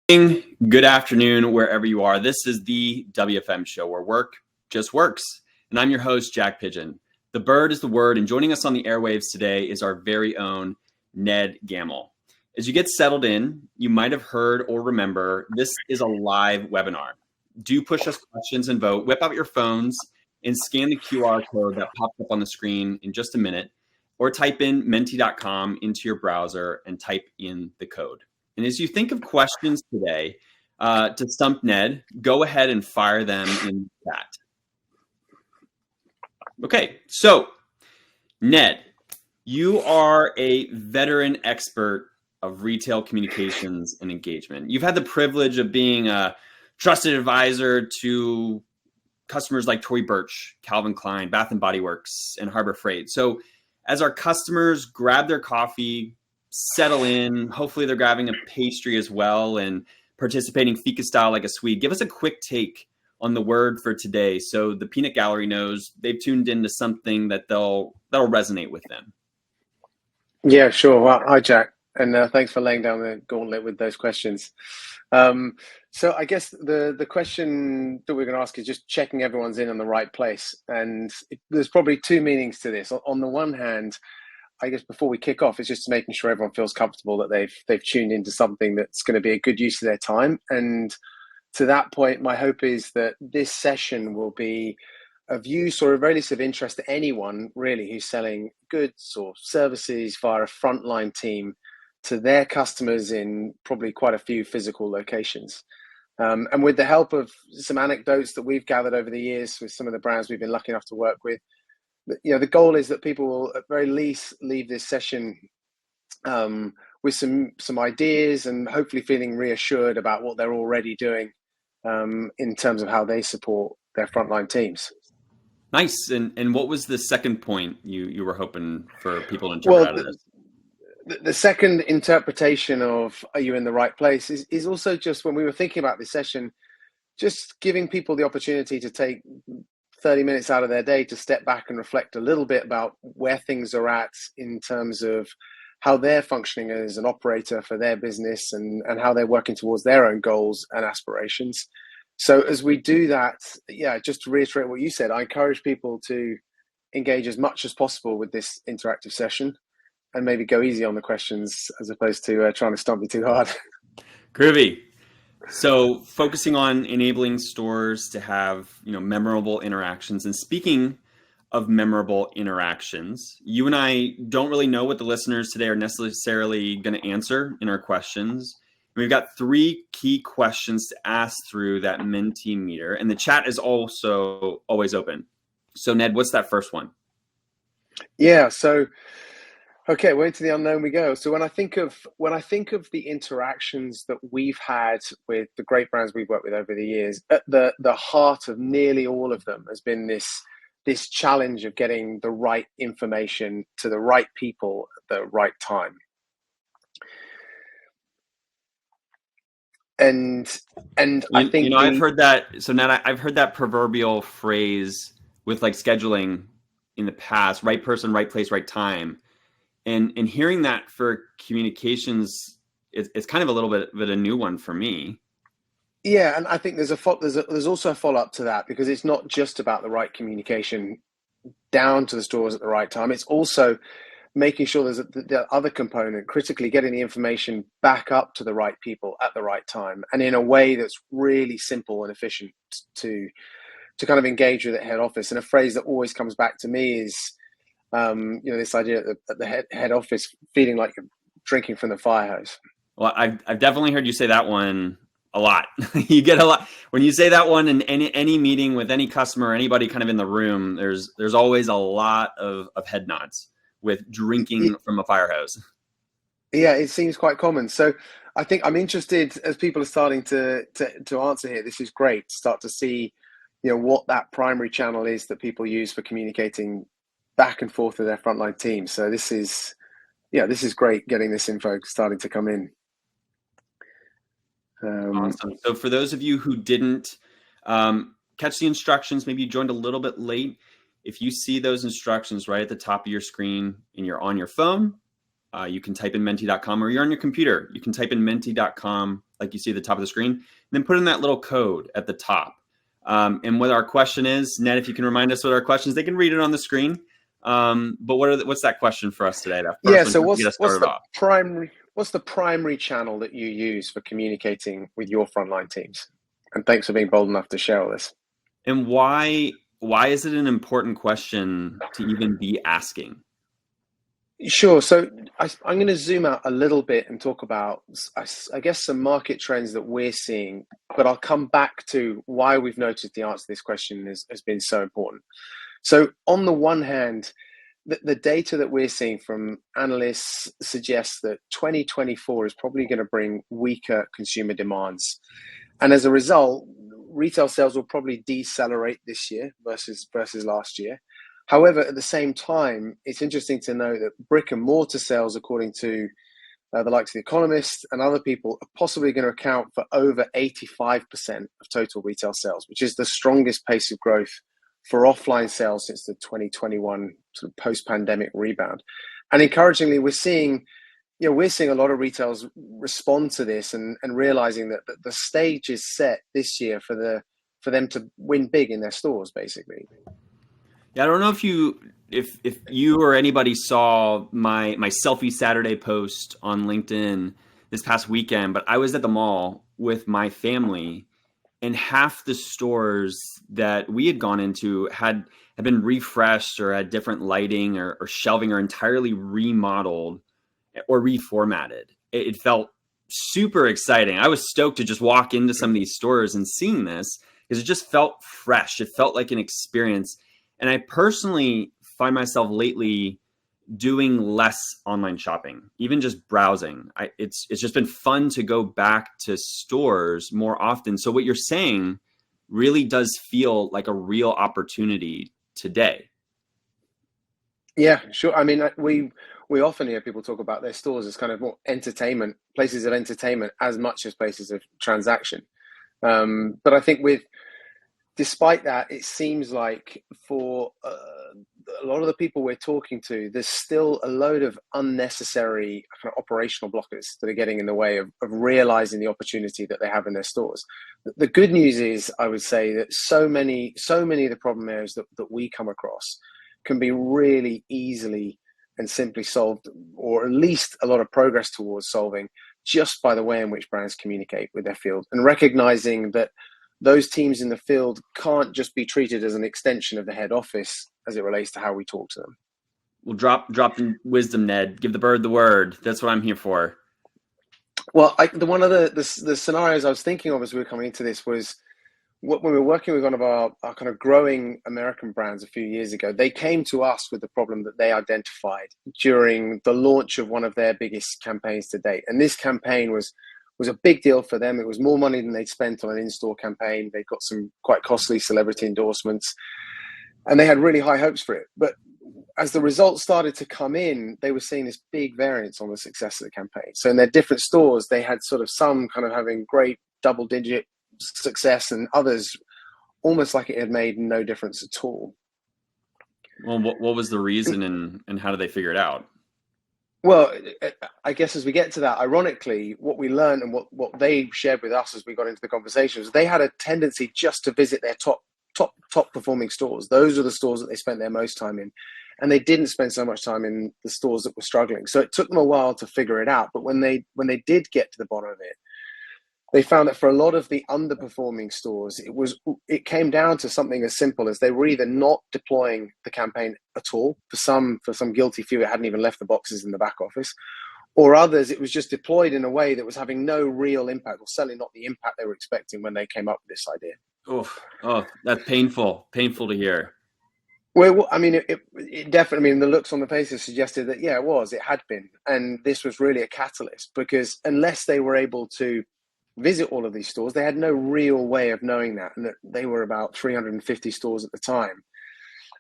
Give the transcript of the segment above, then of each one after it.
Good afternoon, wherever you are. This is the WFM Show, where work just works. And I'm your host, Jack Pidgeon. The bird is the word, and joining us on the airwaves today is our very own Ned Gammell. As you get settled in, you might have heard or remember this is a live webinar. Do push us questions and vote. Whip out your phones and scan the QR code that pops up on the screen in just a minute, or type in menti.com into your browser and type in the code. And as you think of questions today to stump Ned, go ahead and fire them in the chat. Okay, so Ned, you are a veteran expert of retail communications and engagement. You've had the privilege of being a trusted advisor to customers like Tory Burch, Calvin Klein, Bath and Body Works, and Harbor Freight. So as our customers grab their coffee, settle in, hopefully they're grabbing a pastry as well and participating fika style like a Swede, give us a quick take on the word for today so the peanut gallery knows they've tuned into something that'll resonate with them. Yeah, sure. Well, hi, Jack. And thanks for laying down the gauntlet with those questions. So I guess the question that we're going to ask is just checking everyone's in the right place. And there's probably two meanings to this. On the one hand, I guess before we kick off, it's just making sure everyone feels comfortable that they've tuned into something that's going to be a good use of their time. And to that point, my hope is that this session will be of use or at very least of interest to anyone really who's selling goods or services via a frontline team to their customers in probably quite a few physical locations. And with the help of some anecdotes that we've gathered over the years with some of the brands we've been lucky enough to work with, the goal is that people will at very least leave this session with some ideas and hopefully feeling reassured about what they're already doing in terms of how they support their frontline teams. Nice. And what was the second point you were hoping for people to interpret out of this? The second interpretation of are you in the right place is also just when we were thinking about this session, just giving people the opportunity to take 30 minutes out of their day to step back and reflect a little bit about where things are at in terms of how they're functioning as an operator for their business and how they're working towards their own goals and aspirations. So as we do that, just to reiterate what you said, I encourage people to engage as much as possible with this interactive session and maybe go easy on the questions as opposed to trying to stump you too hard. Groovy. So focusing on enabling stores to have, memorable interactions. And speaking of memorable interactions, you and I don't really know what the listeners today are necessarily going to answer in our questions. We've got 3 key questions to ask through that Mentimeter, and the chat is also always open. So Ned, what's that first one? Yeah, so okay, way to the unknown we go. So when I think of the interactions that we've had with the great brands we've worked with over the years, at the heart of nearly all of them has been this challenge of getting the right information to the right people at the right time. And I think I've heard that. So now I've heard that proverbial phrase with like scheduling in the past: right person, right place, right time. And hearing that for communications, it's kind of a little bit of a new one for me. Yeah, and I think there's also a follow up to that, because it's not just about the right communication down to the stores at the right time. It's also making sure there's the other component, critically getting the information back up to the right people at the right time, and in a way that's really simple and efficient to kind of engage with at head office. And a phrase that always comes back to me is, this idea at the head office feeling like you're drinking from the fire hose. Well, I've definitely heard you say that one a lot. You get a lot when you say that one in any meeting with any customer or anybody kind of in the room. There's always a lot of head nods with drinking from a fire hose. Yeah, it seems quite common. So I think I'm interested, as people are starting to answer here, this is great to start to see, what that primary channel is that people use for communicating back and forth with their frontline teams. So this is great getting this info starting to come in. Awesome. So for those of you who didn't catch the instructions, maybe you joined a little bit late. If you see those instructions right at the top of your screen and you're on your phone, You can type in menti.com, or you're on your computer. You can type in menti.com, like you see at the top of the screen, and then put in that little code at the top. And what our question is, Ned, if you can remind us what our question is, they can read it on the screen. But what's that question for us today? That first one, So to get us started off. what's the primary channel that you use for communicating with your frontline teams? And thanks for being bold enough to share all this. And why is it an important question to even be asking? Sure. So I'm going to zoom out a little bit and talk about, I guess, some market trends that we're seeing, but I'll come back to why we've noticed the answer to this question has been so important. So on the one hand, the data that we're seeing from analysts suggests that 2024 is probably going to bring weaker consumer demands. And as a result, retail sales will probably decelerate this year versus last year. However, at the same time, it's interesting to know that brick and mortar sales, according to the likes of The Economist and other people, are possibly going to account for over 85% of total retail sales, which is the strongest pace of growth for offline sales since the 2021 sort of post-pandemic rebound. And encouragingly, we're seeing a lot of retailers respond to this and realizing that the stage is set this year for them to win big in their stores, basically. Yeah, I don't know if you or anybody saw my selfie Saturday post on LinkedIn this past weekend, but I was at the mall with my family, and half the stores that we had gone into had been refreshed or had different lighting or shelving or entirely remodeled or reformatted. It felt super exciting. I was stoked to just walk into some of these stores and seeing this because it just felt fresh. It felt like an experience. And I personally find myself lately doing less online shopping, even just browsing. It's just been fun to go back to stores more often. So what you're saying really does feel like a real opportunity today. Yeah, sure. I mean, we often hear people talk about their stores as kind of more places of entertainment as much as places of transaction. But I think despite that, it seems like for a lot of the people we're talking to, there's still a load of unnecessary kind of operational blockers that are getting in the way of realizing the opportunity that they have in their stores. The good news is, I would say, that so many of the problem areas that we come across can be really easily and simply solved, or at least a lot of progress towards solving, just by the way in which brands communicate with their field, and recognizing that those teams in the field can't just be treated as an extension of the head office as it relates to how we talk to them. Well, drop the wisdom, Ned. Give the bird the word. That's what I'm here for. Well, one of the scenarios I was thinking of as we were coming into this was when we were working with one of our kind of growing American brands a few years ago. They came to us with the problem that they identified during the launch of one of their biggest campaigns to date. And this campaign was a big deal for them. It was more money than they'd spent on an in-store campaign. They got some quite costly celebrity endorsements, and they had really high hopes for it. But as the results started to come in, they were seeing this big variance on the success of the campaign. So in their different stores, they had sort of some kind of having great double-digit success, and others almost like it had made no difference at all. Well, what was the reason, and how did they figure it out? Well, I guess as we get to that, ironically, what we learned and what they shared with us as we got into the conversation was they had a tendency just to visit their top performing stores. Those are the stores that they spent their most time in, and they didn't spend so much time in the stores that were struggling. So it took them a while to figure it out. But when they did get to the bottom of it, they found that for a lot of the underperforming stores, it came down to something as simple as they were either not deploying the campaign at all. For some guilty few, it hadn't even left the boxes in the back office, or others, it was just deployed in a way that was having no real impact, or certainly not the impact they were expecting when they came up with this idea. Oh, that's painful to hear. Well, I mean, it definitely, I mean, the looks on the faces suggested that, yeah, it had been. And this was really a catalyst, because unless they were able to visit all of these stores, they had no real way of knowing that. And that they were about 350 stores at the time.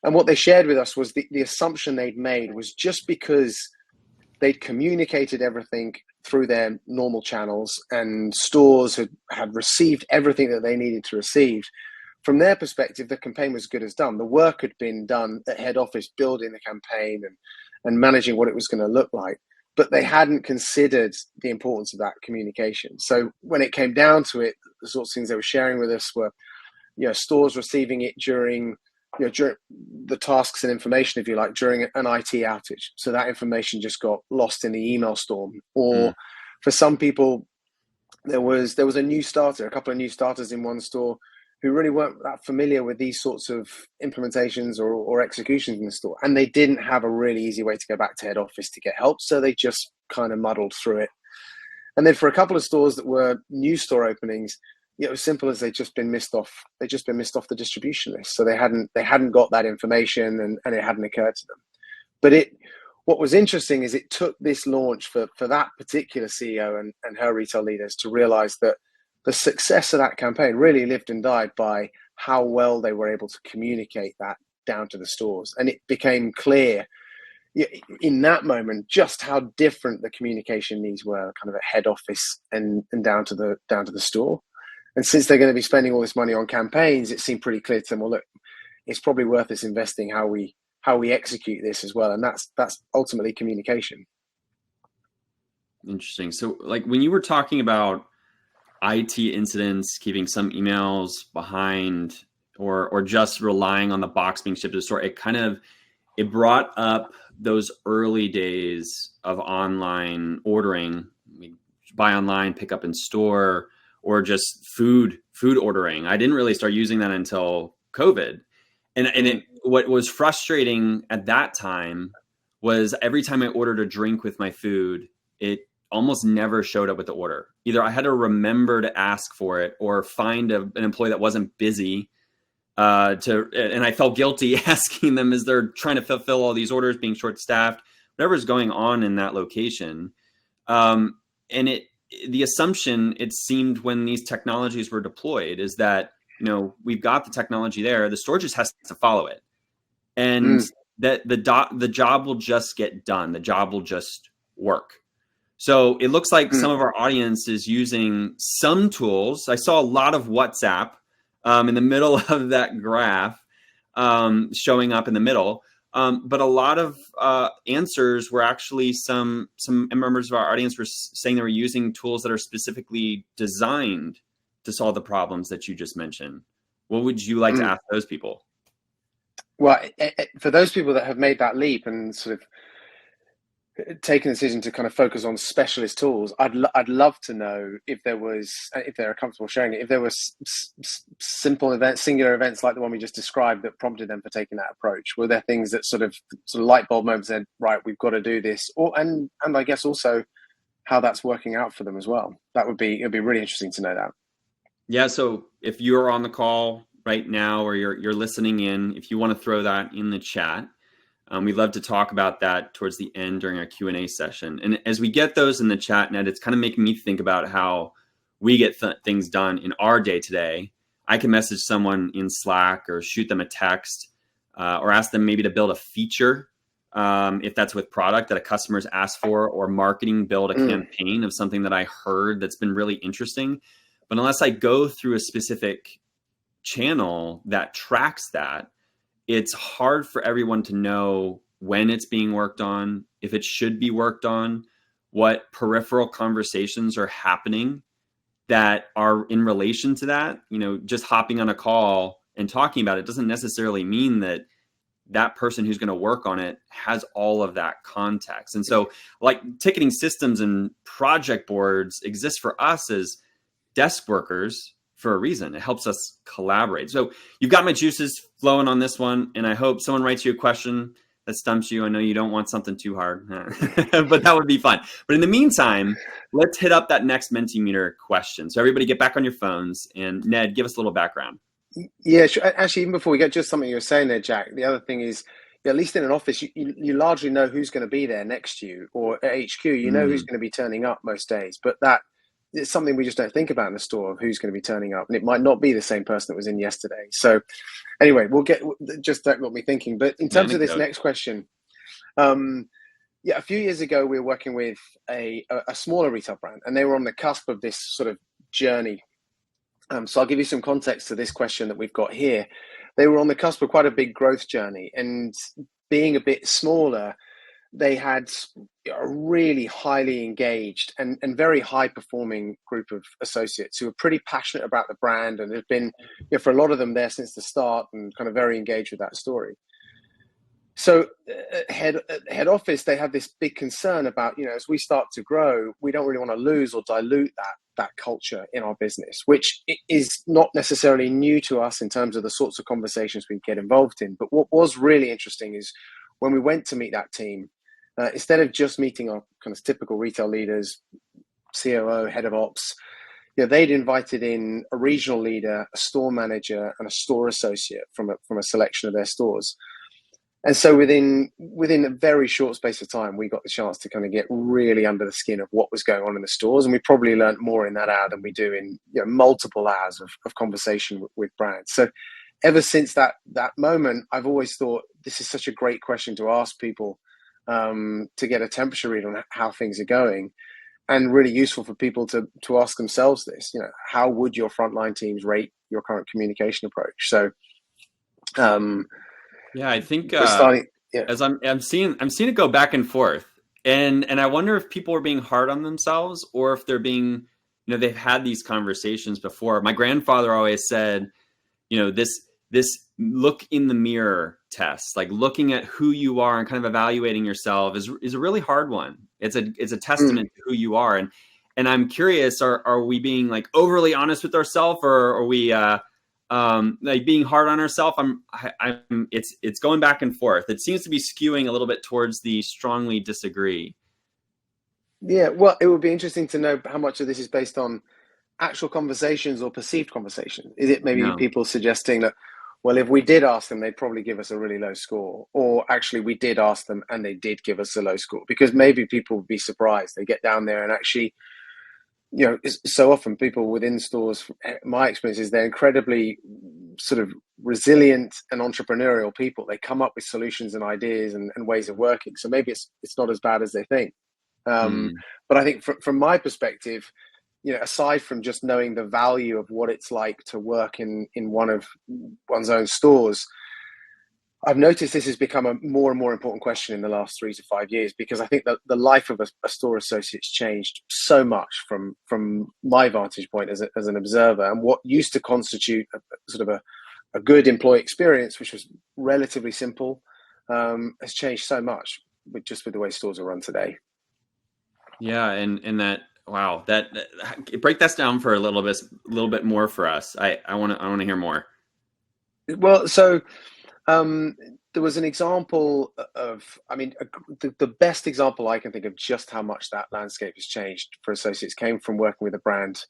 And what they shared with us was the assumption they'd made was just because they'd communicated everything through their normal channels and stores had received everything that they needed to receive, from their perspective, the campaign was good as done. The work had been done at head office, building the campaign and managing what it was going to look like. but they hadn't considered the importance of that communication. So when it came down to it, the sorts of things they were sharing with us were, stores receiving it during the tasks and information, if you like, during an IT outage. So that information just got lost in the email storm. Or for some people, there was a new starter, a couple of new starters in one store who really weren't that familiar with these sorts of implementations or executions in the store. And they didn't have a really easy way to go back to head office to get help. So they just kind of muddled through it. And then for a couple of stores that were new store openings, it was simple as they'd just been missed off the distribution list. So they hadn't got that information and it hadn't occurred to them. But what was interesting is it took this launch for that particular CEO and her retail leaders to realize that the success of that campaign really lived and died by how well they were able to communicate that down to the stores. And it became clear in that moment just how different the communication needs were, kind of at head office and down to the store. And since they're going to be spending all this money on campaigns, it seemed pretty clear to them, well, look, it's probably worth us investing how we execute this as well. And that's ultimately communication. Interesting. So like when you were talking about IT incidents, keeping some emails behind or just relying on the box being shipped to the store, it brought up those early days of online ordering, buy online, pick up in store, or just food ordering. I didn't really start using that until COVID. And what was frustrating at that time was every time I ordered a drink with my food, it almost never showed up with the order. Either I had to remember to ask for it or find an employee that wasn't busy and I felt guilty asking them as they're trying to fulfill all these orders, being short-staffed, whatever's going on in that location. And the assumption, it seemed, when these technologies were deployed is that, we've got the technology there, the store just has to follow it. And that the job will just get done. The job will just work. So it looks like some of our audience is using some tools. I saw a lot of WhatsApp in the middle of that graph showing up in the middle. But a lot of answers were actually some members of our audience were saying they were using tools that are specifically designed to solve the problems that you just mentioned. What would you like to ask those people? Well, for those people that have made that leap and sort of taken the decision to kind of focus on specialist tools, I'd love to know if they're comfortable sharing it, if there was simple events, singular events like the one we just described that prompted them for taking that approach. Were there things that sort of light bulb moments said, right, we've got to do this, and I guess also how that's working out for them as well? It'd be really interesting to know that. Yeah. So if you're on the call right now or you're listening in, if you want to throw that in the chat, we'd love to talk about that towards the end during our Q&A session. And as we get those in the chat, Ned, it's kind of making me think about how we get things done in our day-to-day. I can message someone in Slack or shoot them a text or ask them maybe to build a feature if that's with product that a customer's asked for, or marketing, build a campaign of something that I heard that's been really interesting. But unless I go through a specific channel that tracks that, it's hard for everyone to know when it's being worked on, if it should be worked on, what peripheral conversations are happening that are in relation to that. Just hopping on a call and talking about it doesn't necessarily mean that that person who's going to work on it has all of that context. And so like ticketing systems and project boards exist for us as desk workers for a reason. It helps us collaborate. So you've got my juices flowing on this one, and I hope someone writes you a question that stumps you. I know you don't want something too hard, but that would be fun. But in the meantime, let's hit up that next Mentimeter question. So everybody get back on your phones, and Ned, give us a little background. Yeah, sure. Actually, even before we get just something you were saying there, Jack, the other thing is, at least in an office, you largely know who's going to be there next to you, or at HQ, you know who's going to be turning up most days. But it's something we just don't think about in the store, of who's going to be turning up, and it might not be the same person that was in yesterday. So anyway, that got me thinking. But in terms of this next question, a few years ago, we were working with a smaller retail brand, and they were on the cusp of this sort of journey. So I'll give you some context to this question that we've got here. They were on the cusp of quite a big growth journey, and being a bit smaller, they had a really highly engaged and very high performing group of associates who were pretty passionate about the brand and have been, for a lot of them, there since the start and kind of very engaged with that story. So at head office, they have this big concern about, as we start to grow, we don't really want to lose or dilute that culture in our business, which is not necessarily new to us in terms of the sorts of conversations we get involved in. But what was really interesting is when we went to meet that team, instead of just meeting our kind of typical retail leaders, COO, head of ops, they'd invited in a regional leader, a store manager, and a store associate from a selection of their stores. And so within a very short space of time, we got the chance to kind of get really under the skin of what was going on in the stores. And we probably learned more in that hour than we do in multiple hours of conversation with brands. So ever since that moment, I've always thought this is such a great question to ask people to get a temperature read on how things are going, and really useful for people to ask themselves this, how would your frontline teams rate your current communication approach? So, yeah, I think as I'm seeing it go back and forth, and I wonder if people are being hard on themselves or if they're being, they've had these conversations before. My grandfather always said, this look in the mirror test, like looking at who you are and kind of evaluating yourself is a really hard one. It's a testament to who you are, and I'm curious, are we being like overly honest with ourselves, or are we like being hard on ourselves? It's going back and forth. It seems to be skewing a little bit towards the strongly disagree. Yeah, well, it would be interesting to know how much of this is based on actual conversations or perceived conversations. Is it maybe people suggesting that, well, if we did ask them, they'd probably give us a really low score, or actually we did ask them and they did give us a low score? Because maybe people would be surprised. They get down there and actually, so often people within stores, my experience is they're incredibly sort of resilient and entrepreneurial people. They come up with solutions and ideas and ways of working. So maybe it's not as bad as they think. But I think from my perspective, aside from just knowing the value of what it's like to work in one of one's own stores, I've noticed this has become a more and more important question in the last 3 to 5 years, because I think that the life of a store associate's changed so much from my vantage point as an observer. And what used to constitute a good employee experience, which was relatively simple, has changed so much with the way stores are run today. Yeah, and that, wow, that break that down for a little bit more for us. I want to hear more. Well, so there was an example of, the best example I can think of just how much that landscape has changed for associates came from working with a brand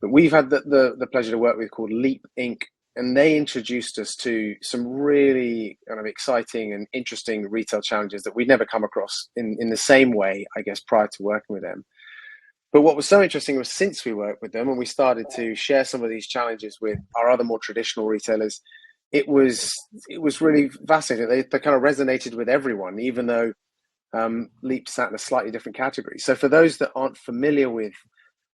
that we've had the pleasure to work with called Leap Inc. And they introduced us to some really kind of exciting and interesting retail challenges that we'd never come across in the same way, I guess, prior to working with them. But what was so interesting was, since we worked with them and we started to share some of these challenges with our other more traditional retailers, it was really fascinating. They kind of resonated with everyone, even though Leap sat in a slightly different category. So for those that aren't familiar with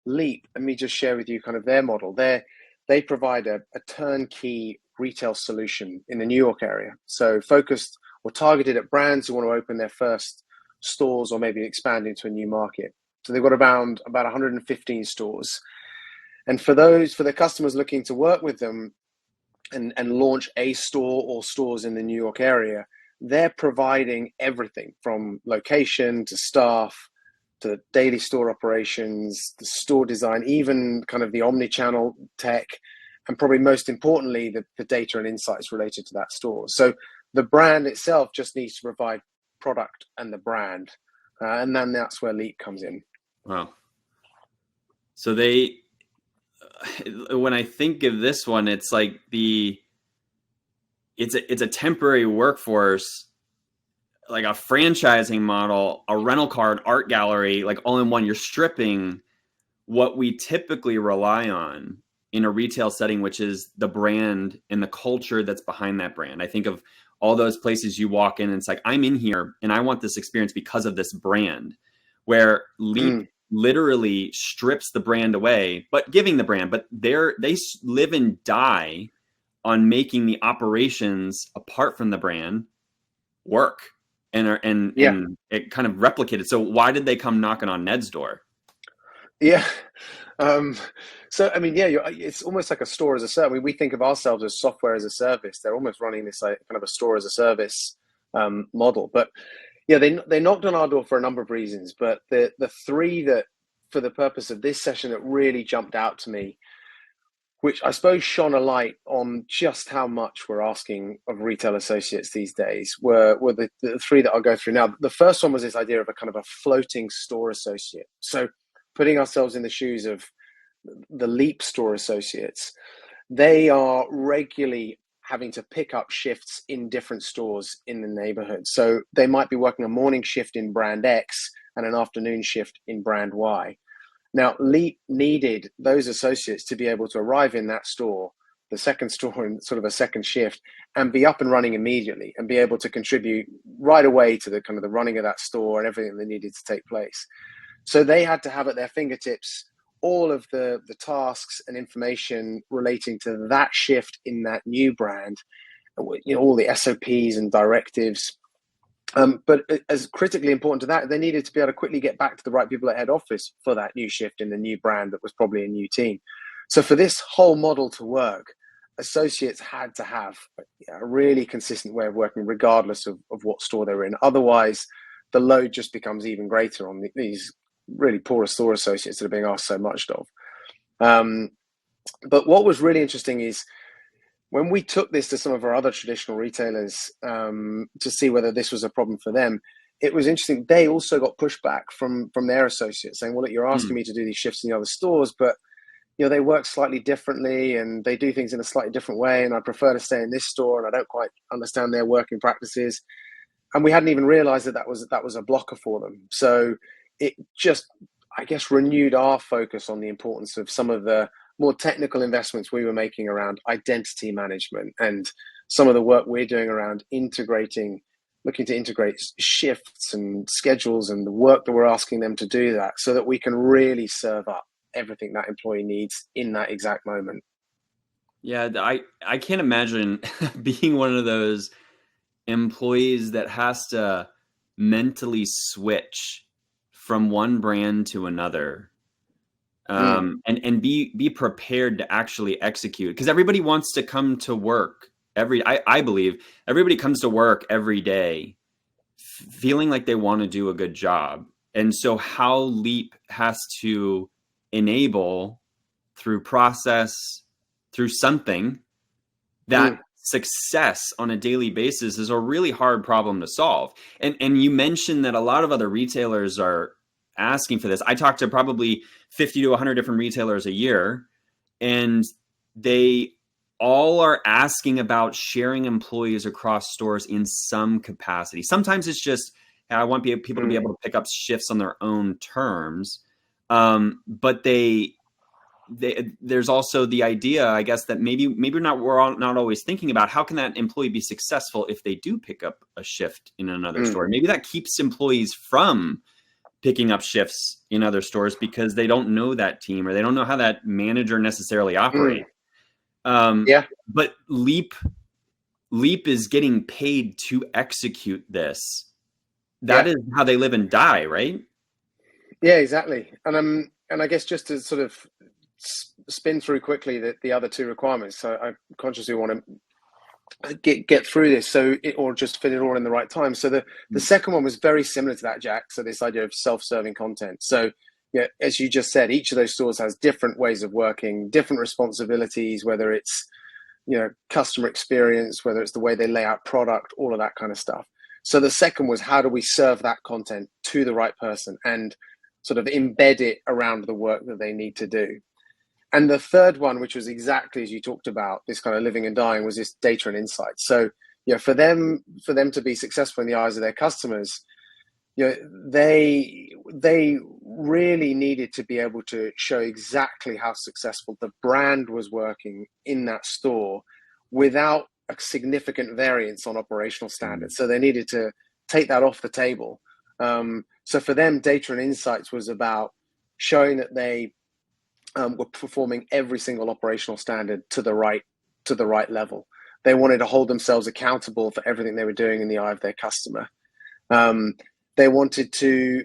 Leap, let me just share with you kind of their model. They provide a turnkey retail solution in the New York area. So focused or targeted at brands who want to open their first stores or maybe expand into a new market. So they've got about 115 stores. And for the customers looking to work with them and launch a store or stores in the New York area, they're providing everything from location to staff to daily store operations, the store design, even kind of the omni-channel tech, and probably most importantly, the data and insights related to that store. So the brand itself just needs to provide product and the brand. And then that's where Leap comes in. Wow. So when I think of this one, it's like it's a temporary workforce, like a franchising model, a rental car, an art gallery, like all in one. You're stripping what we typically rely on in a retail setting, which is the brand and the culture that's behind that brand. I think of all those places you walk in and it's like, I'm in here and I want this experience because of this brand, where Leap literally strips the brand away, but giving the brand, but they live and die on making the operations apart from the brand work. Yeah. and it kind of replicated. So why did they come knocking on Ned's door? Yeah. Um, so, I mean, yeah, it's almost like a store as a service. I mean, we think of ourselves as software as a service. They're almost running this like kind of a store as a service model. But yeah, they knocked on our door for a number of reasons. But the three that, for the purpose of this session, that really jumped out to me, which I suppose shone a light on just how much we're asking of retail associates these days, were the three that I'll go through now. The first one was this idea of a kind of a floating store associate. So putting ourselves in the shoes of the Leap store associates, they are regularly having to pick up shifts in different stores in the neighborhood. So they might be working a morning shift in brand X and an afternoon shift in brand Y. Now, Leap needed those associates to be able to arrive in that store, the second store in sort of a second shift, and be up and running immediately and be able to contribute right away to the kind of the running of that store and everything that needed to take place. So they had to have at their fingertips all of the tasks and information relating to that shift in that new brand, all the SOPs and directives. But as critically important to that, they needed to be able to quickly get back to the right people at head office for that new shift in the new brand that was probably a new team. So for this whole model to work, associates had to have a really consistent way of working, regardless of what store they were in. Otherwise, the load just becomes even greater on these really poor store associates that are being asked so much of. But what was really interesting is, when we took this to some of our other traditional retailers to see whether this was a problem for them, it was interesting. They also got pushback from their associates saying, well, look, you're asking me to do these shifts in the other stores, but they work slightly differently and they do things in a slightly different way. And I prefer to stay in this store and I don't quite understand their working practices. And we hadn't even realized that was a blocker for them. So it just, I guess, renewed our focus on the importance of some of the more technical investments we were making around identity management and some of the work we're doing around looking to integrate shifts and schedules and the work that we're asking them to do that, so that we can really serve up everything that employee needs in that exact moment. Yeah, I can't imagine being one of those employees that has to mentally switch from one brand to another. And be prepared to actually execute, because everybody wants to come to work I believe everybody comes to work every day feeling like they want to do a good job. And so how Leap has to enable through process, through something, that success on a daily basis is a really hard problem to solve. And you mentioned that a lot of other retailers are asking for this. I talk to probably 50 to 100 different retailers a year, and they all are asking about sharing employees across stores in some capacity. Sometimes it's just, I want people to be able to pick up shifts on their own terms. But there's also the idea, I guess, that maybe we're not always thinking about how can that employee be successful if they do pick up a shift in another store. Maybe that keeps employees from picking up shifts in other stores because they don't know that team or they don't know how that manager necessarily operates. But Leap is getting paid to execute this. That is how they live and die, right? Yeah, exactly. And I guess just to sort of spin through quickly the other two requirements. So I consciously want to get through this, or just fit it all in the right time. So the second one was very similar to that, Jack. So this idea of self-serving content. So as you just said, each of those stores has different ways of working, different responsibilities, whether it's customer experience, whether it's the way they lay out product, all of that kind of stuff. So the second was, how do we serve that content to the right person and sort of embed it around the work that they need to do? And the third one, which was exactly as you talked about, this kind of living and dying, was this data and insights. So, for them to be successful in the eyes of their customers, they really needed to be able to show exactly how successful the brand was working in that store without a significant variance on operational standards. So they needed to take that off the table. So for them, data and insights was about showing that they were performing every single operational standard to the right level. They wanted to hold themselves accountable for everything they were doing in the eye of their customer. They wanted to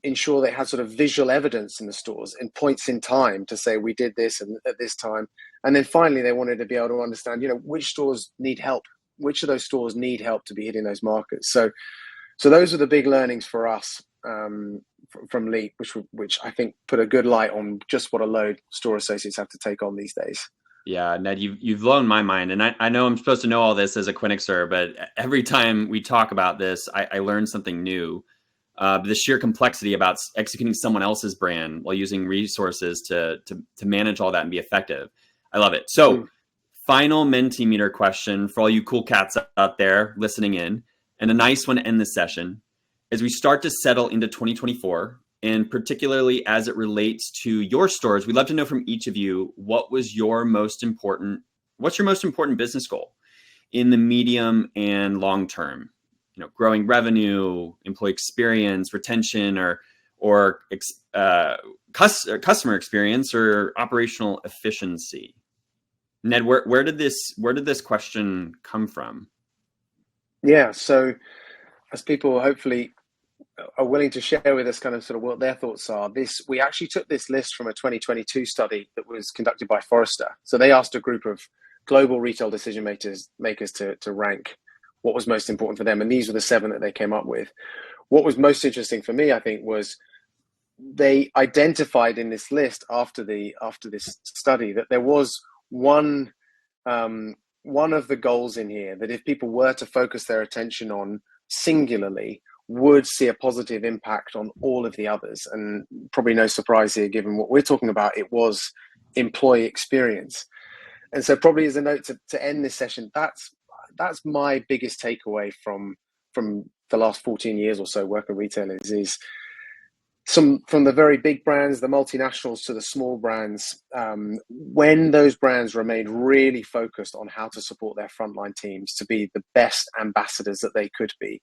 ensure they had sort of visual evidence in the stores and points in time to say we did this and at this time. And then finally, they wanted to be able to understand, which stores need help, which of those stores need help to be hitting those markets. So those are the big learnings for us from Leap, which I think put a good light on just what a load store associates have to take on these days. Yeah, Ned, you've blown my mind. And I know I'm supposed to know all this as a Quinixer, but every time we talk about this, I learn something new. The sheer complexity about executing someone else's brand while using resources to manage all that and be effective. I love it. So final Mentimeter question for all you cool cats out there listening in, and a nice one to end this session. As we start to settle into 2024, and particularly as it relates to your stores, we'd love to know from each of you, what's your most important business goal in the medium and long term? Growing revenue, employee experience, retention, or customer experience, or operational efficiency. Ned, where did this question come from? Yeah, so as people hopefully are willing to share with us kind of sort of what their thoughts are, we actually took this list from a 2022 study that was conducted by Forrester. So they asked a group of global retail decision makers to rank what was most important for them, and these were the 7 that they came up with. What was most interesting for me, I think, was they identified in this list after this study that there was one of the goals in here that if people were to focus their attention on singularly, would see a positive impact on all of the others. And probably no surprise here, given what we're talking about, it was employee experience. And so probably as a note to end this session, that's my biggest takeaway from the last 14 years or so working with retailers, is from the very big brands, the multinationals, to the small brands, when those brands remained really focused on how to support their frontline teams to be the best ambassadors that they could be,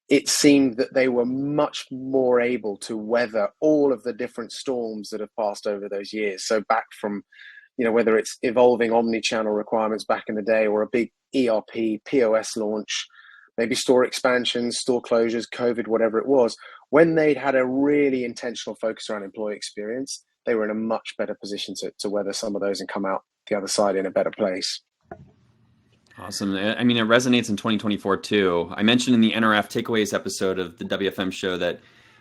it seemed that they were much more able to weather all of the different storms that have passed over those years. So back from, whether it's evolving omni-channel requirements back in the day, or a big ERP, POS launch, maybe store expansions, store closures, COVID, whatever it was, when they'd had a really intentional focus around employee experience, they were in a much better position to weather some of those and come out the other side in a better place. Awesome. I mean, it resonates in 2024 too. I mentioned in the NRF Takeaways episode of the WFM show that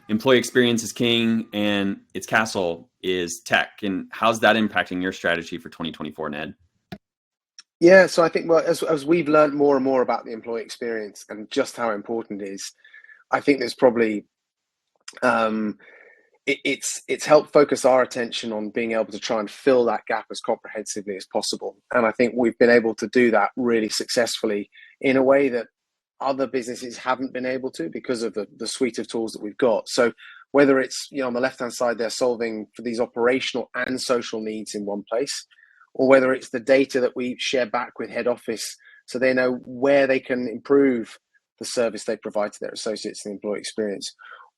employee experience is king and its castle is tech. And how's that impacting your strategy for 2024, Ned? Yeah, so I think, well, as we've learned more and more about the employee experience and just how important it is, I think there's probably it's helped focus our attention on being able to try and fill that gap as comprehensively as possible. And I think we've been able to do that really successfully in a way that other businesses haven't been able to, because of the suite of tools that we've got. So whether it's, on the left-hand side, they're solving for these operational and social needs in one place, or whether it's the data that we share back with head office so they know where they can improve the service they provide to their associates and the employee experience.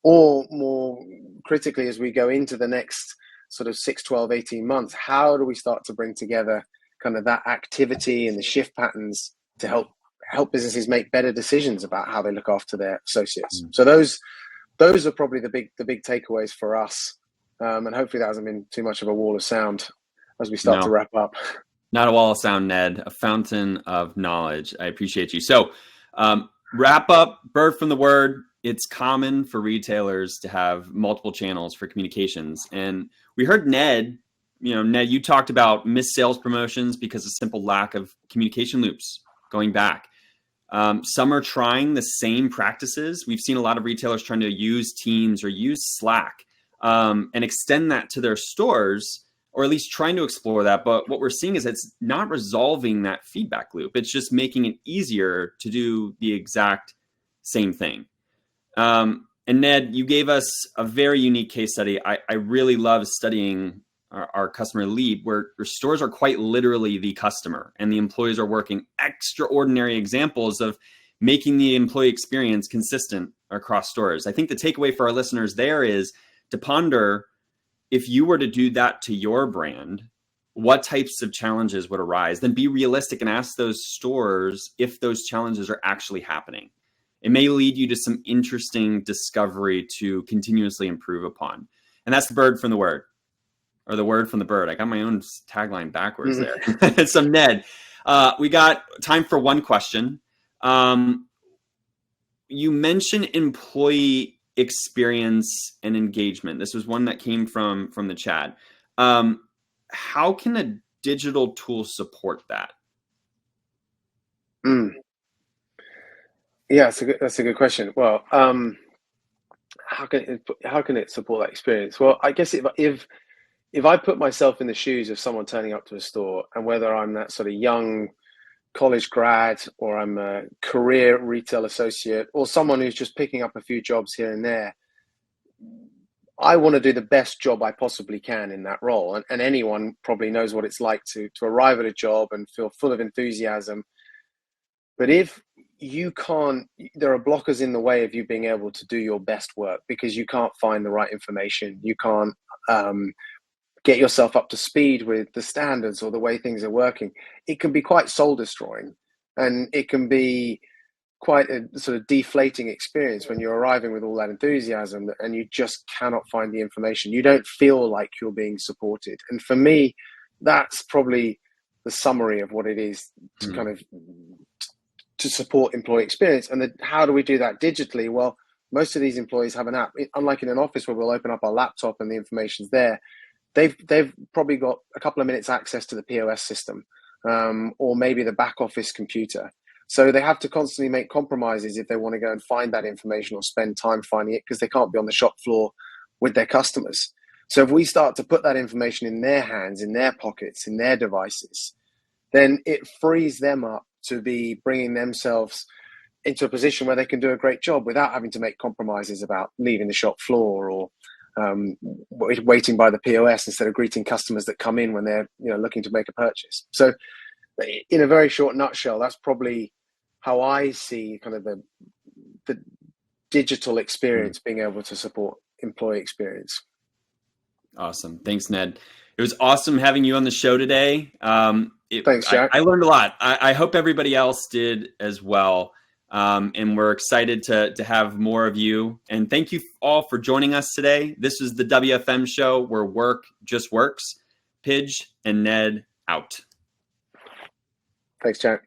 Or more critically, as we go into the next sort of 6, 12, 18 months, how do we start to bring together kind of that activity and the shift patterns to help businesses make better decisions about how they look after their associates? So those are probably the big takeaways for us. And hopefully that hasn't been too much of a wall of sound as we start to wrap up. Not a wall of sound, Ned, a fountain of knowledge. I appreciate you. So wrap up, bird from the word. It's common for retailers to have multiple channels for communications. And we heard Ned, Ned, you talked about missed sales promotions because of simple lack of communication loops going back. Some are trying the same practices. We've seen a lot of retailers trying to use Teams or use Slack and extend that to their stores, or at least trying to explore that. But what we're seeing is it's not resolving that feedback loop. It's just making it easier to do the exact same thing. And Ned, you gave us a very unique case study. I really love studying our customer Leap, where stores are quite literally the customer, and the employees are working extraordinary examples of making the employee experience consistent across stores. I think the takeaway for our listeners there is to ponder, if you were to do that to your brand, what types of challenges would arise? Then be realistic and ask those stores if those challenges are actually happening. it may lead you to some interesting discovery to continuously improve upon. And that's the bird from the word, or the word from the bird. I got my own tagline backwards there. So Ned, we got time for one question. You mentioned employee experience and engagement. This was one that came from the chat. How can a digital tool support that? Yeah, that's a good question. Well, how can it support that experience? Well, I guess if I put myself in the shoes of someone turning up to a store, and whether I'm that sort of young college grad, or I'm a career retail associate, or someone who's just picking up a few jobs here and there, I want to do the best job I possibly can in that role. And anyone probably knows what it's like to arrive at a job and feel full of enthusiasm. But if you can't, there are blockers in the way of you being able to do your best work because you can't find the right information. You can't get yourself up to speed with the standards or the way things are working. It can be quite soul destroying, and it can be quite a sort of deflating experience when you're arriving with all that enthusiasm and you just cannot find the information. You don't feel like you're being supported. And for me, that's probably the summary of what it is to kind of to support employee experience. And how do we do that digitally? Well, most of these employees have an app. Unlike in an office where we'll open up our laptop and the information's there, they've probably got a couple of minutes access to the POS system, or maybe the back office computer. So they have to constantly make compromises if they want to go and find that information or spend time finding it, because they can't be on the shop floor with their customers. So if we start to put that information in their hands, in their pockets, in their devices, then it frees them up to be bringing themselves into a position where they can do a great job without having to make compromises about leaving the shop floor or waiting by the POS instead of greeting customers that come in when they're looking to make a purchase. So in a very short nutshell, that's probably how I see kind of the digital experience being able to support employee experience. Awesome. Thanks, Ned. It was awesome having you on the show today. Thanks, Jack. I learned a lot. I hope everybody else did as well. And we're excited to have more of you. And thank you all for joining us today. This is the WFM Show, where work just works. Pidge and Ned out. Thanks, Jack.